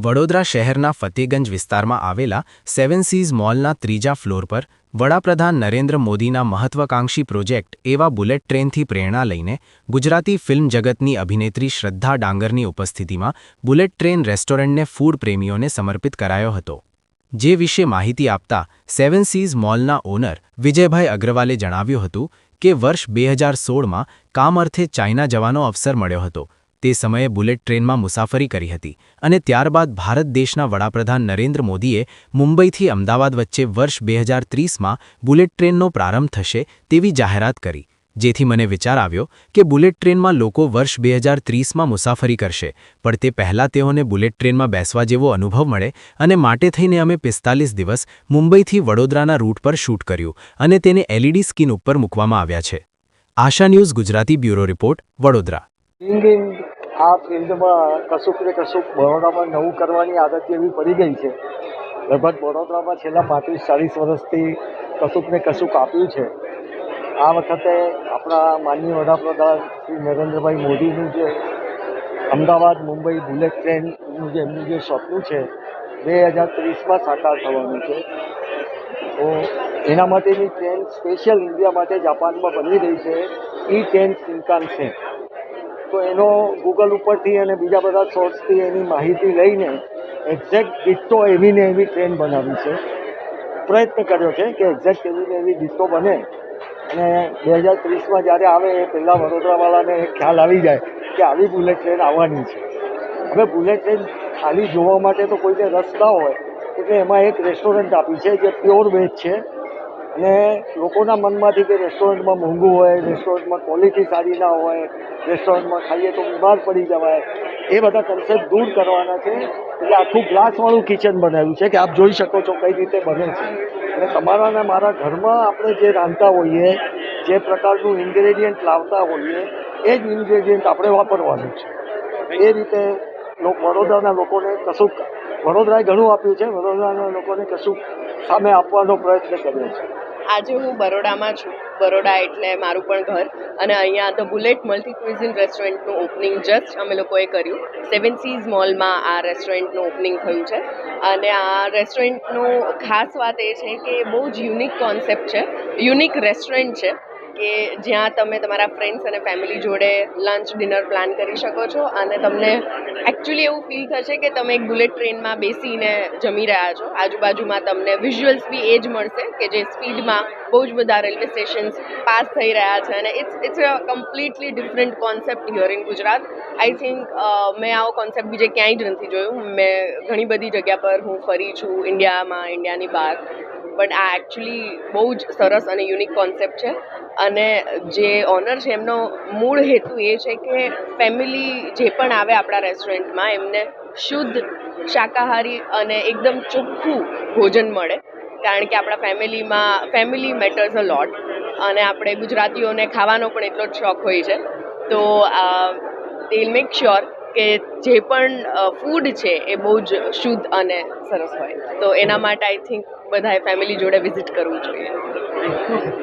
વડોદરા શહેરના ફતેગંજ વિસ્તારમાં આવેલા સેવન સીઝ મોલના ત્રીજા ફ્લોર પર વડાપ્રધાન નરેન્દ્ર મોદીના મહત્વાકાંક્ષી પ્રોજેક્ટ એવા બુલેટ ટ્રેનથી પ્રેરણા લઈને ગુજરાતી ફિલ્મ જગતની અભિનેત્રી શ્રદ્ધા ડાંગરની ઉપસ્થિતિમાં બુલેટ ટ્રેન રેસ્ટોરન્ટને ફૂડ પ્રેમીઓને સમર્પિત કરાયો હતો. જે વિશે માહિતી આપતા સેવન સીઝ મોલના ઓનર વિજયભાઈ અગ્રવાલે જણાવ્યું હતું કે વર્ષ 2016માં કામ અર્થે ચાઇના જવાનો અવસર મળ્યો હતો. તે સમયે બુલેટ ટ્રેનમાં મુસાફરી કરી હતી અને ત્યારબાદ ભારત દેશના વડાપ્રધાન નરેન્દ્ર મોદીએ મુંબઈથી અમદાવાદ વચ્ચે વર્ષ 2030માં બુલેટ ટ્રેનનો પ્રારંભ થશે તેવી જાહેરાત કરી, જેથી મને વિચાર આવ્યો કે બુલેટ ટ્રેનમાં લોકો વર્ષ 2030માં મુસાફરી કરશે, પણ તે પહેલાં તેઓને બુલેટ ટ્રેનમાં બેસવા જેવો અનુભવ મળે અને માટે થઈને અમે 45 દિવસ મુંબઈથી વડોદરાના રૂટ પર શૂટ કર્યું અને તેને LED સ્ક્રીન ઉપર મૂકવામાં આવ્યા છે. Asha news Gujarati bureau report, Vadodara. આ ફિલ્ડમાં કશુંક ને કશુંક બરોડામાં નવું કરવાની આદત એવી પડી ગઈ છે. લગભગ વડોદરામાં છેલ્લા 35-40 વર્ષથી કશુંક ને કશુંક આપ્યું છે. આ વખતે આપણા માનનીય વડાપ્રધાન શ્રી નરેન્દ્રભાઈ મોદીનું જે અમદાવાદ મુંબઈ બુલેટ ટ્રેનનું જે એમનું જે સપનું છે 2030માં સાકાર થવાનું છે. તો એના માટેની ટ્રેન સ્પેશિયલ ઇન્ડિયા માટે જાપાનમાં બની રહી છે, E10 શિન્કાનસેન. તો એનો ગૂગલ ઉપરથી અને બીજા બધા સોર્સથી એની માહિતી લઈને એક્ઝેક્ટ ડિટ્ટો એવી ને એવી ટ્રેન બનાવી છે. પ્રયત્ન કર્યો છે કે એક્ઝેક્ટ એવી ને એવી ડિટ્ટો બને અને 2030માં જ્યારે આવે એ પહેલાં વડોદરાવાળાને ખ્યાલ આવી જાય કે આવી બુલેટ ટ્રેન આવવાની છે. હવે બુલેટ ટ્રેન ખાલી જોવા માટે તો કોઈને રસ ના હોય, એટલે એમાં એક રેસ્ટોરન્ટ આપી છે જે પ્યોર વેજ છે અને લોકોના મનમાંથી કે રેસ્ટોરન્ટમાં મોંઘું હોય, રેસ્ટોરન્ટમાં ક્વોલિટી સારી ના હોય, રેસ્ટોરન્ટમાં ખાઈએ તો બીમાર પડી જવાય, એ બધા કન્સેપ્ટ દૂર કરવાના છે. એટલે આખું ગ્લાસવાળું કિચન બનાવ્યું છે કે આપ જોઈ શકો છો કઈ રીતે બને છે. અને તમારા ને મારા ઘરમાં આપણે જે રાંધતા હોઈએ, જે પ્રકારનું ઇન્ગ્રેડિયન્ટ લાવતા હોઈએ, એ જ ઇન્ગ્રેડિયન્ટ આપણે વાપરવાનું છે. એ રીતે વડોદરાના લોકોને કશુંક, વડોદરાએ ઘણું આપ્યું છે, વડોદરાના લોકોને કશુંક સામે આપવાનો પ્રયત્ન કર્યો છે. આજે હું બરોડામાં છું. બરોડા એટલે મારું પણ ઘર, અને અહીંયા ધ બુલેટ મલ્ટી ક્વિઝિન રેસ્ટોરન્ટનું ઓપનિંગ જસ્ટ અમે લોકોએ કર્યું. સેવન સીઝ મોલમાં આ રેસ્ટોરન્ટનું ઓપનિંગ થયું છે. અને આ રેસ્ટોરન્ટનું ખાસ વાત એ છે કે બહુ જ યુનિક કોન્સેપ્ટ છે, યુનિક રેસ્ટોરન્ટ છે કે જ્યાં તમે તમારા ફ્રેન્ડ્સ અને ફેમિલી જોડે લંચ ડિનર પ્લાન કરી શકો છો અને તમને એકચ્યુઅલી એવું ફીલ થશે કે તમે એક બુલેટ ટ્રેનમાં બેસીને જમી રહ્યા છો. આજુબાજુમાં તમને વિઝ્યુઅલ્સ બી એ જ મળશે કે જે સ્પીડમાં બહુ જ બધા રેલવે સ્ટેશન્સ પાસ થઈ રહ્યા છે અને it's a completely different concept here in Gujarat. I think મેં આવો કોન્સેપ્ટ બીજે ક્યાંય જ નથી જોયું. મેં ઘણી બધી જગ્યા પર હું ફરી છું, ઇન્ડિયામાં, ઇન્ડિયાની બહાર, બટ આ એકચ્યુઅલી બહુ જ સરસ અને યુનિક કોન્સેપ્ટ છે. અને જે ઓનર છે એમનો મૂળ હેતુ એ છે કે ફેમિલી જે પણ આવે આપણા રેસ્ટોરન્ટમાં એમને શુદ્ધ શાકાહારી અને એકદમ ચોખ્ખું ભોજન મળે, કારણ કે આપણા ફેમિલી મેટર્સ અ લોટ અને આપણે ગુજરાતીઓને ખાવાનો પણ એટલો જ શોખ હોય છે. તો દે મેક શ્યોર કે જે પણ ફૂડ છે એ બહુ જ શુદ્ધ અને સરસ હોય. તો એના માટે આઈ થિંક બધાએ ફેમિલી જોડે વિઝિટ કરવું જોઈએ.